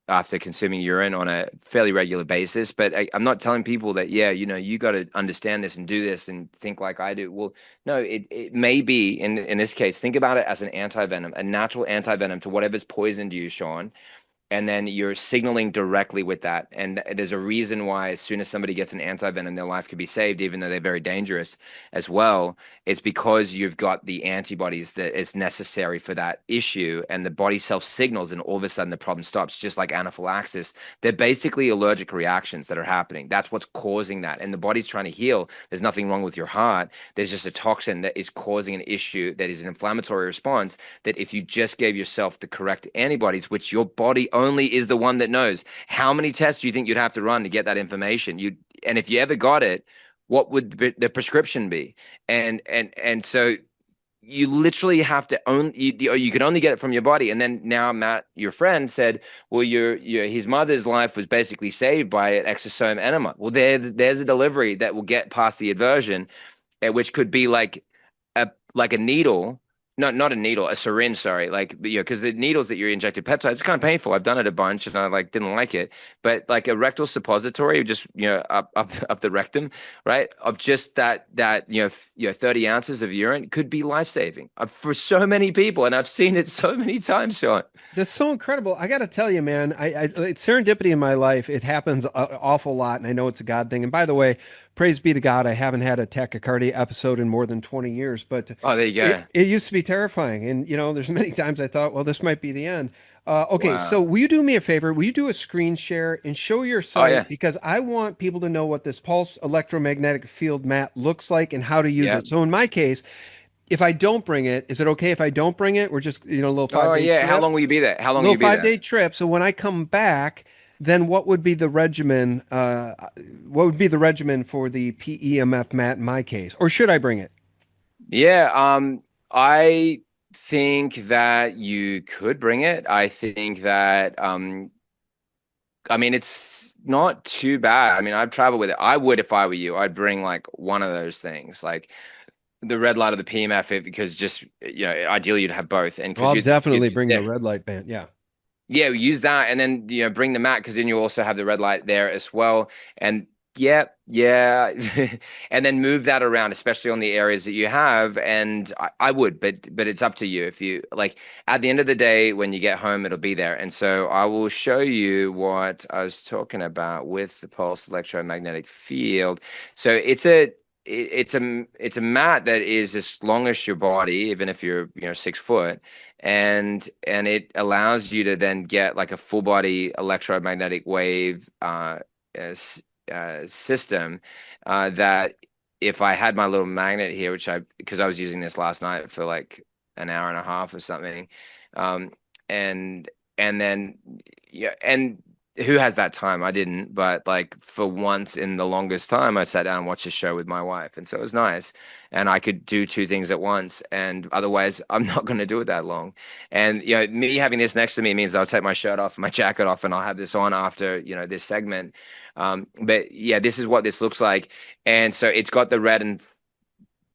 after consuming urine on a fairly regular basis. But I'm not telling people that, you got to understand this and do this and think like I do. Well, no, it may be in this case, think about it as an antivenom, a natural antivenom to whatever's poisoned you, Sean. And then you're signaling directly with that. And there's a reason why as soon as somebody gets an antivenom, their life could be saved, even though they're very dangerous as well. It's because you've got the antibodies that is necessary for that issue, and the body self-signals, and all of a sudden the problem stops, just like anaphylaxis. They're basically allergic reactions that are happening. That's what's causing that. And the body's trying to heal. There's nothing wrong with your heart. There's just a toxin that is causing an issue that is an inflammatory response that if you just gave yourself the correct antibodies, which your body only is the one that knows. How many tests do you think you'd have to run to get that information? And if you ever got it, what would the prescription be? And so you literally have to you can only get it from your body. And then now Matt, your friend, said, well, his mother's life was basically saved by an exosome enema. Well, there's a delivery that will get past the aversion, which could be like a needle. Not a needle, a syringe, sorry. Like, because the needles that you're injected peptides, it's kind of painful. I've done it a bunch and I didn't like it. But like a rectal suppository, just, up the rectum, right? Of just that 30 ounces of urine could be life-saving for so many people. And I've seen it so many times, Sean. That's so incredible. I got to tell you, man, it's serendipity in my life. It happens an awful lot, and I know it's a God thing. And by the way, praise be to God, I haven't had a tachycardia episode in more than 20 years. But oh, there you go. It used to be terrifying. And, there's many times I thought, well, this might be the end. Okay, Wow. so will you do me a favor? Will you do a screen share and show your site? Yeah. Because I want people to know what this pulse electromagnetic field mat looks like and how to use Yep. it. So in my case, if I don't bring it, is it okay if I don't bring it? We're just, a little 5-day Oh, yeah. trip. How long will you be there? Little 5-day trip. So when I come back, then what would be the regimen? What would be the regimen for the PEMF mat in my case? Or should I bring it? Yeah. I think that you could bring it. I think that, it's not too bad. I mean, I've traveled with it. I would, if I were you, I'd bring like one of those things, like the red light or the PMF, because just, ideally you'd have both. And I'll definitely bring the the red light band. Yeah. Yeah, use that, and then bring the mat, because then you also have the red light there as well. And yeah, and then move that around, especially on the areas that you have. And I would, but it's up to you. If you like, at the end of the day, when you get home, it'll be there. And so I will show you what I was talking about with the pulse electromagnetic field. So it's a mat that is as long as your body, even if you're 6 foot, and it allows you to then get like a full body electromagnetic wave system that if I had my little magnet here, because I was using this last night for like an hour and a half or something, and then and who has that time? I didn't, but like for once in the longest time, I sat down and watched a show with my wife, and so it was nice. And I could do two things at once, and otherwise, I'm not going to do it that long. And me having this next to me means I'll take my shirt off, my jacket off, and I'll have this on after this segment. But yeah, this is what this looks like, and so it's got the red and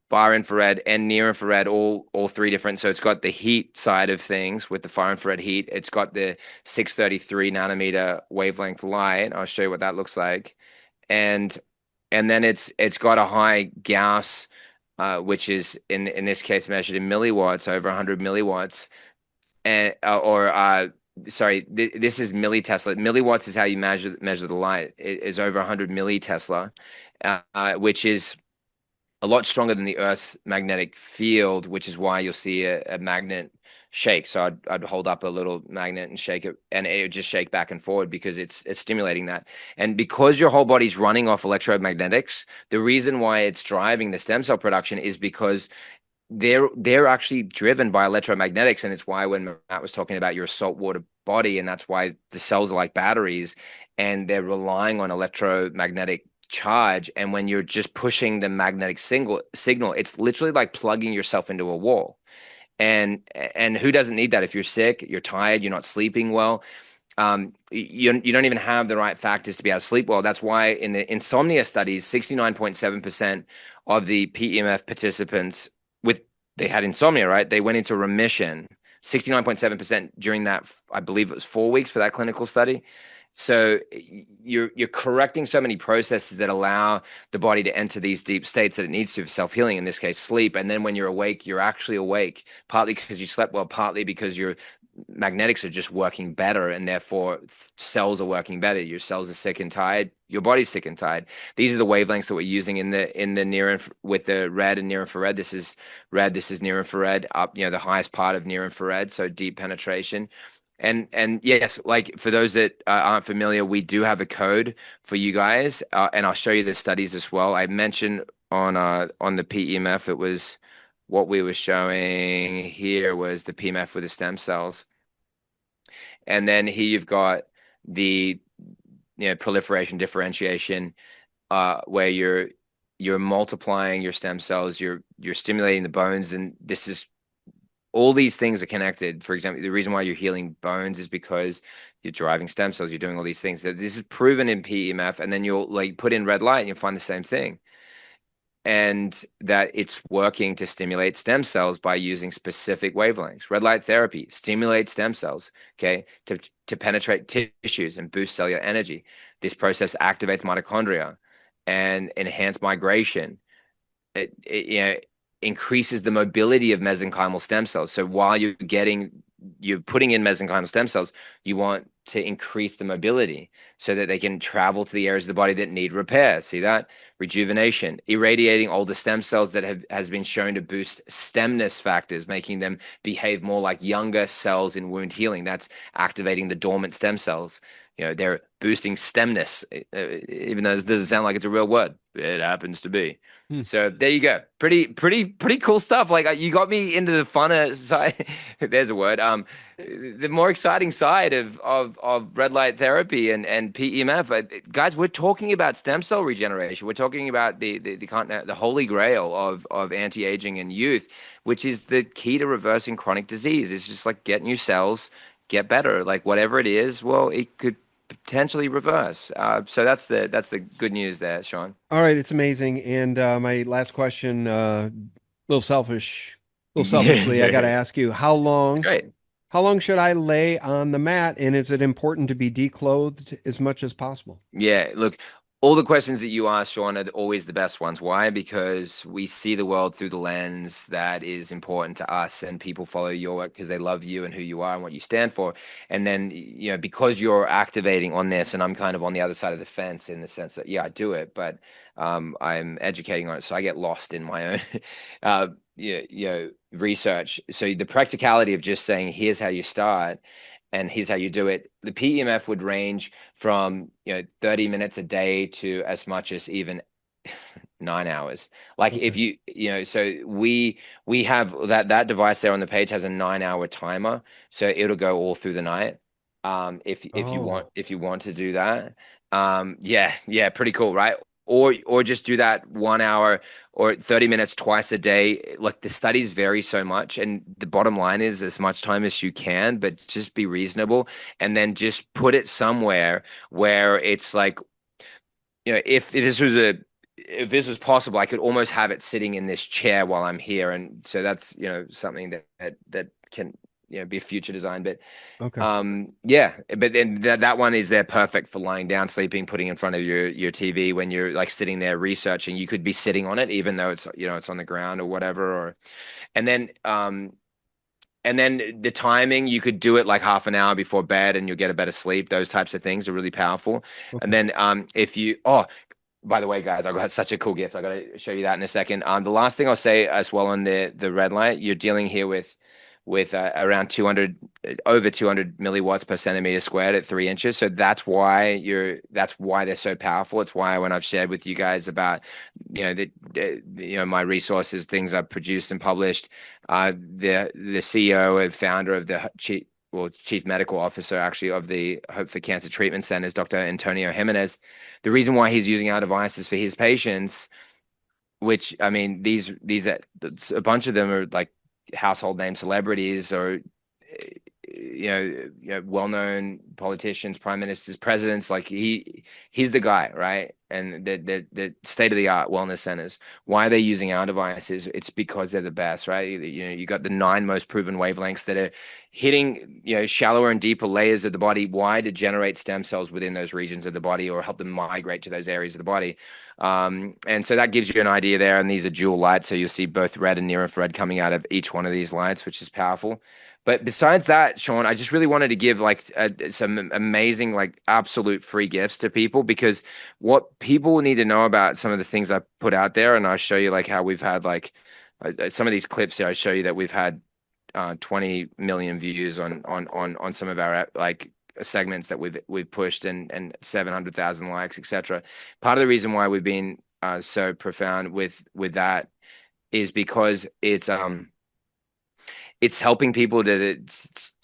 far infrared and near infrared, all three different. So it's got the heat side of things with the far infrared heat. It's got the 633 nanometer wavelength light. I'll show you what that looks like. And then it's got a high Gauss, which is in this case measured in milliwatts, over 100 milliwatts. And sorry, this is millitesla. Milliwatts is how you measure the light. It is over 100 millitesla, which is a lot stronger than the Earth's magnetic field, which is why you'll see a magnet shake. So I'd hold up a little magnet and shake it, and it would just shake back and forward because it's stimulating that. And because your whole body's running off electromagnetics, the reason why it's driving the stem cell production is because they're actually driven by electromagnetics. And it's why when Matt was talking about your saltwater body, and that's why the cells are like batteries, and they're relying on electromagnetic charge. And when you're just pushing the magnetic signal, it's literally like plugging yourself into a wall. And who doesn't need that? If you're sick, you're tired, you're not sleeping well, you don't even have the right factors to be able to sleep well. That's why in the insomnia studies, 69.7% of the PEMF participants they had insomnia, right? They went into remission, 69.7% during that, I believe it was 4 weeks for that clinical study. So you're correcting so many processes that allow the body to enter these deep states that it needs to for self-healing, in this case, sleep. And then when you're awake, you're actually awake, partly because you slept well, partly because your magnetics are just working better, and therefore cells are working better. Your cells are sick and tired, your body's sick and tired. These are the wavelengths that we're using in the near with the red and near infrared. This is red, this is near infrared, up, the highest part of near infrared, so deep penetration. And yes, like for those that aren't familiar, we do have a code for you guys, and I'll show you the studies as well. I mentioned on the PEMF, it was what we were showing here was the PEMF with the stem cells. And then here you've got the proliferation differentiation, where you're multiplying your stem cells, you're stimulating the bones, and this is all these things are connected. For example, the reason why you're healing bones is because you're driving stem cells, you're doing all these things. This is proven in PEMF, and then you'll like put in red light and you'll find the same thing. And that it's working to stimulate stem cells by using specific wavelengths. Red light therapy stimulates stem cells, okay, to penetrate tissues and boost cellular energy. This process activates mitochondria and enhance migration. It increases the mobility of mesenchymal stem cells. So while you're putting in mesenchymal stem cells, you want to increase the mobility so that they can travel to the areas of the body that need repair. See that? Rejuvenation, irradiating older stem cells that has been shown to boost stemness factors, making them behave more like younger cells in wound healing. That's activating the dormant stem cells. They're boosting stemness, even though this doesn't sound like it's a real word. It happens to be. So there you go. Pretty cool stuff. Like you got me into the funner side. There's a word. The more exciting side of red light therapy and PEMF. Guys, we're talking about stem cell regeneration. We're talking about the holy grail of anti-aging and youth, which is the key to reversing chronic disease. It's just like getting your cells get better. Like whatever it is, well, it could potentially reverse. So that's the good news there, Sean. All right, it's amazing. And my last question, little selfishly, I got to ask you, how long should I lay on the mat, and is it important to be declothed as much as possible? Yeah, look, all the questions that you ask, Sean, are always the best ones. Why? Because we see the world through the lens that is important to us, and people follow your work because they love you and who you are and what you stand for. And then, because you're activating on this, and I'm kind of on the other side of the fence in the sense that, yeah, I do it, but I'm educating on it. So I get lost in my own, research. So the practicality of just saying, here's how you start, and here's how you do it. The PEMF would range from 30 minutes a day to as much as even 9 hours. Like if so we have that device there on the page has a 9-hour timer, so it'll go all through the night. If you want to do that, yeah, pretty cool, right? Or just do that 1 hour or 30 minutes twice a day. Like the studies vary so much, and the bottom line is as much time as you can, but just be reasonable, and then just put it somewhere where it's like, if this was possible, I could almost have it sitting in this chair while I'm here, and so that's something that can be a future design. But but then that one is there perfect for lying down, sleeping, putting in front of your TV when you're like sitting there researching. You could be sitting on it even though it's it's on the ground or whatever. And then the timing, you could do it like half an hour before bed and you'll get a better sleep. Those types of things are really powerful. And then by the way, guys, I've got such a cool gift. I got to show you that in a second. The last thing I'll say as well on the red light, you're dealing here with around over 200 milliwatts per centimeter squared at 3 inches. So that's why they're so powerful. It's why when I've shared with you guys about my resources, things I've produced and published, the CEO and founder of the chief medical officer actually of the Hope for Cancer Treatment Centers, Dr. Antonio Jimenez. The reason why he's using our devices for his patients, which I mean, these a bunch of them are like household name celebrities or well-known politicians, prime ministers, presidents. Like he's the guy, right? And the state-of-the-art wellness centers. Why are they using our devices? It's because they're the best, right? You got the 9 most proven wavelengths that are hitting shallower and deeper layers of the body. Why? To generate stem cells within those regions of the body or help them migrate to those areas of the body. And so that gives you an idea there. And these are dual lights, so you'll see both red and near infrared coming out of each one of these lights, which is powerful. But besides that, Sean, I just really wanted to give like some amazing, like absolute free gifts to people, because what people need to know about some of the things I put out there, and I'll show you like how we've had like some of these clips here. I show you that we've had 20 million views on some of our like segments that we've pushed and 700,000 likes, etc. Part of the reason why we've been so profound with that is because it's helping people to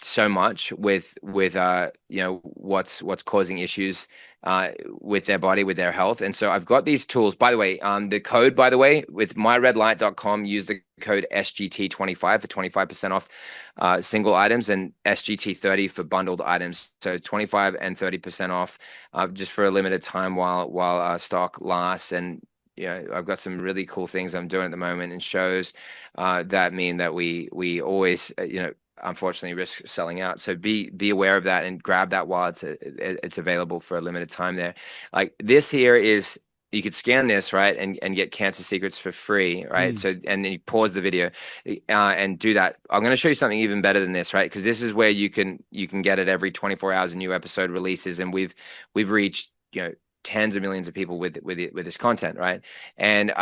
so much with what's causing issues with their body, with their health. And so I've got these tools. By the way, the code, by the way, with myredlight.com, use the code SGT25 for 25% off single items, and SGT30 for bundled items. So 25 and 30% off just for a limited time while stock lasts. And I've got some really cool things I'm doing at the moment and shows that mean that we always, unfortunately risk selling out. So be aware of that and grab that while it's available for a limited time there. Like this here is, you could scan this, right, and get Cancer Secrets for free, right? So, and then you pause the video and do that. I'm going to show you something even better than this, right? Because this is where you can get it every 24 hours. A new episode releases, and we've reached tens of millions of people with this content, right? And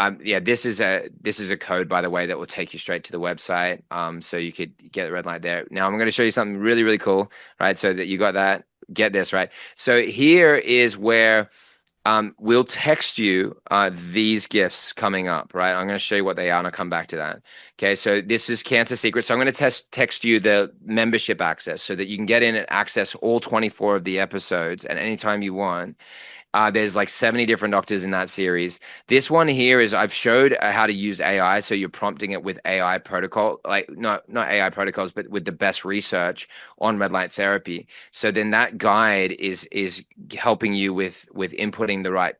this is a code, by the way, that will take you straight to the website, so you could get the red light there. Now I'm going to show you something really, really cool, right? So that you got that, get this, right? So here is where we'll text you these gifts coming up, right? I'm going to show you what they are, and I'll come back to that. Okay, so this is Cancer Secrets. So I'm going to text you the membership access so that you can get in and access all 24 of the episodes at any time you want. There's like 70 different doctors in that series. This one here is, I've showed how to use AI. So you're prompting it with AI protocol, like not AI protocols, but with the best research on red light therapy. So then that guide is helping you with inputting the right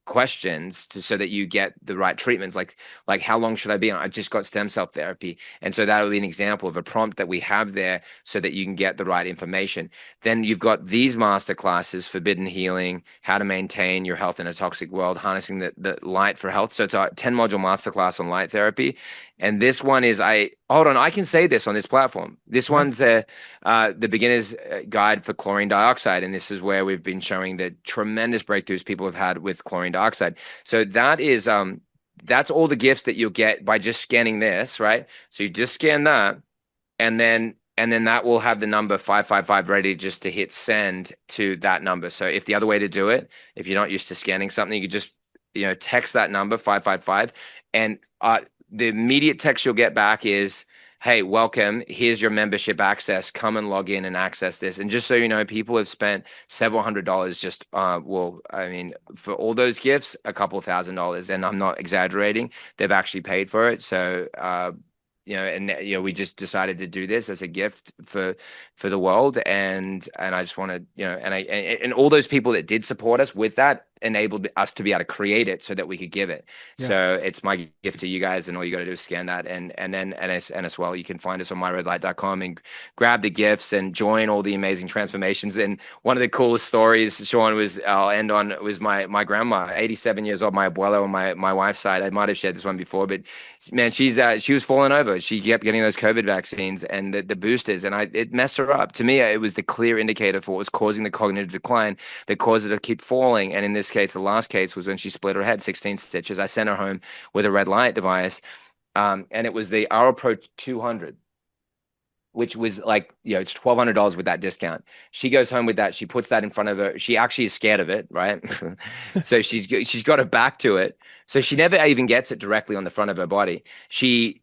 questions so that you get the right treatments, like how long should I be on? I just got stem cell therapy. And so that will be an example of a prompt that we have there so that you can get the right information. Then you've got these master classes: Forbidden Healing, How to Maintain Your Health in a Toxic World, Harnessing the Light for Health. So it's a 10-module masterclass on light therapy. And this one is, I can say this on this platform. This one's the beginner's guide for chlorine dioxide. And this is where we've been showing the tremendous breakthroughs people have had with chlorine dioxide. So that is, that's all the gifts that you'll get by just scanning this, right? So you just scan that, and then that will have the number 555 ready just to hit send to that number. So if the other way to do it, if you're not used to scanning something, you could just, text that number 555, and the immediate text you'll get back is, hey, welcome, here's your membership access, come and log in and access this. And just so you know, people have spent several $100s just, for all those gifts, a couple $1,000s, and I'm not exaggerating, they've actually paid for it. So, we just decided to do this as a gift for the world. And I just want to, and all those people that did support us with that enabled us to be able to create it so that we could give it. Yeah. So it's my gift to you guys, and all you got to do is scan that. And then as well, you can find us on myredlight.com and grab the gifts and join all the amazing transformations. And one of the coolest stories, Sean, I'll end on, was my grandma, 87 years old, my abuela on my wife's side. I might have shared this one before, but man, she was falling over. She kept getting those COVID vaccines and the boosters, and it messed her up. To me, it was the clear indicator for what was causing the cognitive decline that caused her to keep falling. And in this case, the last case was when she split her head, 16 stitches. I sent her home with a red light device, and it was the AuroPro 200, which was like, it's $1,200 with that discount. She goes home with that. She puts that in front of her. She actually is scared of it, right? So she's got her back to it. So she never even gets it directly on the front of her body. She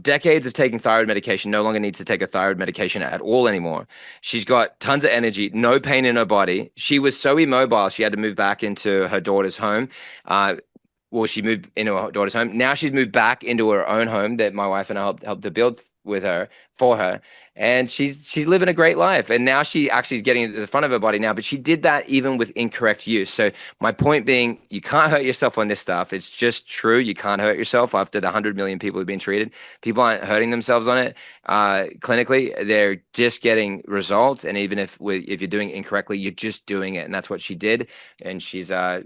decades of taking thyroid medication, no longer needs to take a thyroid medication at all anymore. She's got tons of energy, no pain in her body. She was so immobile, she had to move back into her daughter's home. Well, she moved into her daughter's home. Now she's moved back into her own home that my wife and I helped to build with her for her, and she's living a great life. And now she actually is getting into the front of her body now, but she did that even with incorrect use. So my point being, you can't hurt yourself on this stuff. It's just true. You can't hurt yourself. After the 100 million people who've been treated, people aren't hurting themselves on it. Clinically, they're just getting results. And even if you're doing it incorrectly, you're just doing it. And that's what she did. And she's a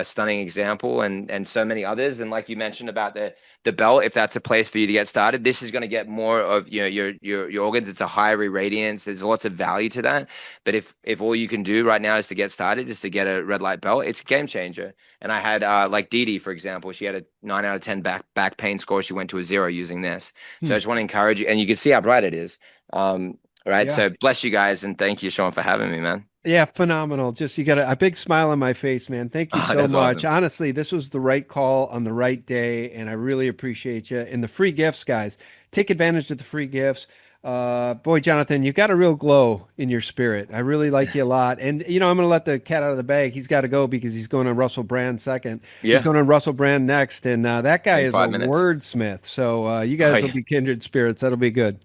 stunning example, and so many others. And like you mentioned about the belt, if that's a place for you to get started, this is going to get more of your organs. It's a higher irradiance. There's lots of value to that. But if all you can do right now is to get started, is to get a red light belt, it's a game changer. And I had like Dee Dee, for example, she had a 9 out of 10 back pain score. She went to a 0 using this. So I just want to encourage you, and you can see how bright it is. Right. Yeah. So bless you guys, and thank you, Sean, for having me, man. Yeah, phenomenal. Just you got a big smile on my face, man. Thank you so much. Awesome. Honestly, this was the right call on the right day, and I really appreciate you. And the free gifts, guys, take advantage of the free gifts. Boy, Jonathan, you've got a real glow in your spirit. I really like you a lot. And, I'm going to let the cat out of the bag. He's got to go because he's going on Russell Brand second. Yeah. He's going on Russell Brand next. And that guy is a wordsmith. So you guys will be kindred spirits. That'll be good.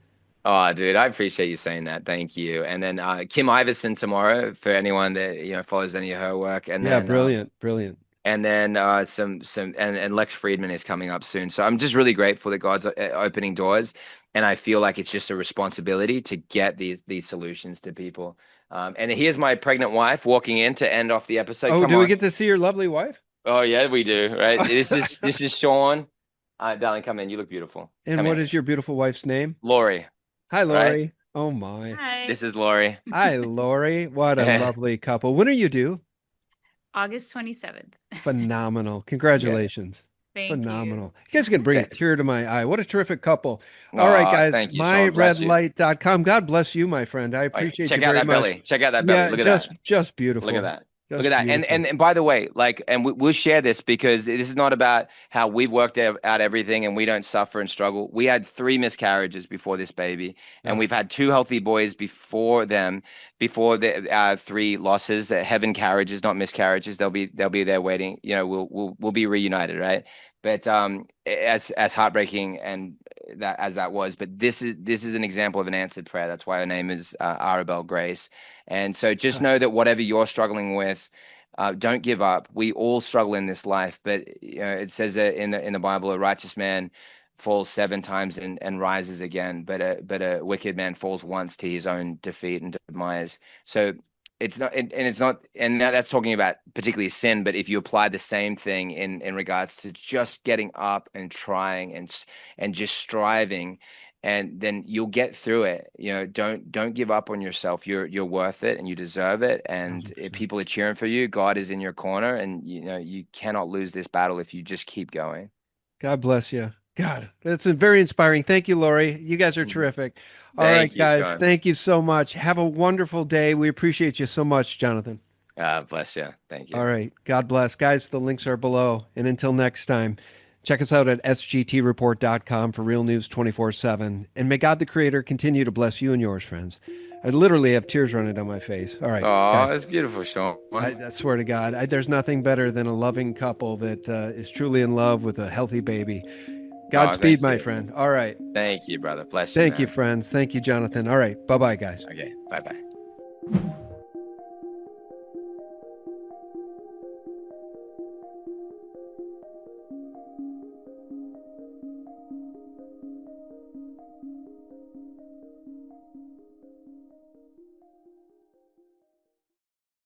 Oh, dude, I appreciate you saying that. Thank you. And then Kim Iverson tomorrow for anyone that follows any of her work. And then, brilliant. And then and Lex Friedman is coming up soon. So I'm just really grateful that God's opening doors, and I feel like it's just a responsibility to get these solutions to people. And here's my pregnant wife walking in to end off the episode. Oh, do we get to see your lovely wife? Oh yeah, we do. Right. This is Sean. Darling, come in. You look beautiful. And what is your beautiful wife's name? Lori. Hi, Lori. Right? Oh my. Hi. This is Lori. Hi, Lori. What a lovely couple. When are you due? August 27th. Phenomenal. Congratulations. Thank Phenomenal. You guys can bring a tear to my eye. What a terrific couple. Oh, all right, guys. Thank you, myredlight.com. God bless you, my friend. I appreciate you very much. Belly. Check out that belly. Look at that. Just beautiful. Look at that. Just Look at that. beautiful. And by the way, we'll share this because this is not about how we've worked out everything and we don't suffer and struggle. We had 3 miscarriages before this baby, and we've had 2 healthy boys before the 3 losses. That heaven carriages, not miscarriages. They'll be there waiting. We'll be reunited, right? But as heartbreaking and that was, but this is an example of an answered prayer. That's why her name is Arabelle Grace. And so just know that whatever you're struggling with, don't give up. We all struggle in this life, but it says that in the Bible, a righteous man falls 7 times and rises again, but a wicked man falls once to his own defeat and demise. So it's not, and it's not, and that's talking about particularly sin. But if you apply the same thing in regards to just getting up and trying and just striving, and then you'll get through it. Don't give up on yourself. You're worth it, and you deserve it. And if people are cheering for you, God is in your corner, and you cannot lose this battle if you just keep going. God bless you. God, that's very inspiring. Thank you, Lori. You guys are terrific. All right, guys. Sean. Thank you so much. Have a wonderful day. We appreciate you so much, Jonathan. Bless you. Thank you. All right. God bless. Guys, the links are below. And until next time, check us out at sgtreport.com for real news 24/7. And may God the Creator continue to bless you and yours, friends. I literally have tears running down my face. All right. Oh, that's beautiful, Sean. I swear to God, there's nothing better than a loving couple that is truly in love with a healthy baby. Godspeed, my friend. All right. Thank you, brother. Bless you. Thank you, friends. Thank you, Jonathan. All right. Bye-bye, guys. Okay. Bye-bye.